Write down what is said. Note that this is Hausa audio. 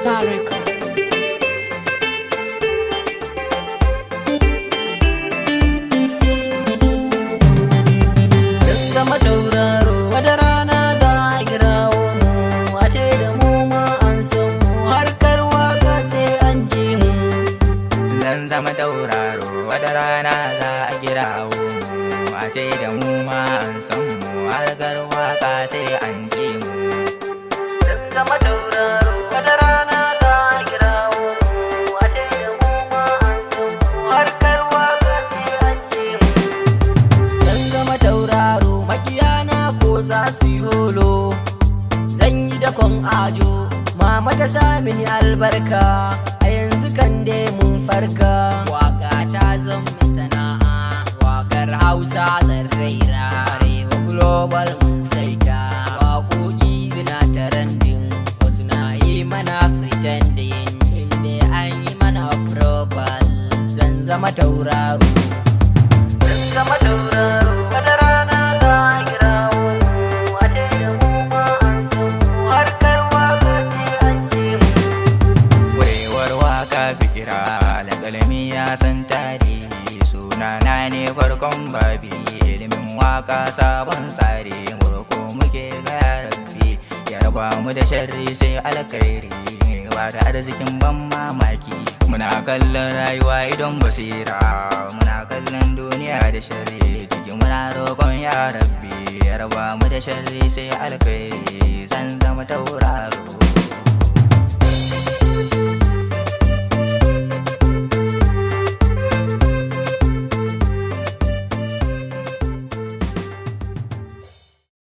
Baraka. Zama tauraro wata rana za a kirawo mu a ce da mu ma an san mu harkar waka sai an ji mu. Zan zama tauraro wata rana za a kirawo mu a ce da mu ma an san mu harkar waka sai an ji mu. Zan zama tauraro wata rana za a kirawo mu a ce da mu ma an san mu harkar waka sai an ji mu. Zan zama tauraro makiyana ko za su yi holo, zan yi dakon ajo mama ta sa mini albarka a yanzu kan dai mun farka. Waka ta zama sana'a, wakar hausa zan raira, arewa global mun saita, waƙoƙi suna trending, wasu na yi mana pretending, inda an yi mana proper. Zan zama tauraro, zan zama tauraro wata rana za a kirawo mu a ce da mu ma an san mu harkar waka sai an ji mu. Warewar waka fikira alƙalami ya san tarihi, sunana ne farkon babi, ilimin waka sabon tsari, murko muke gaya rabbi, ya raba mu da sharri sai alkhairi, ba da arzikin ban mamaki. Muna kallon rayuwa idon basira, muna kallon duniya da sharri, ciki muna roƙon ya rabbi, ya raba mu da sharri sai alkhairi. Zan zama tauraro.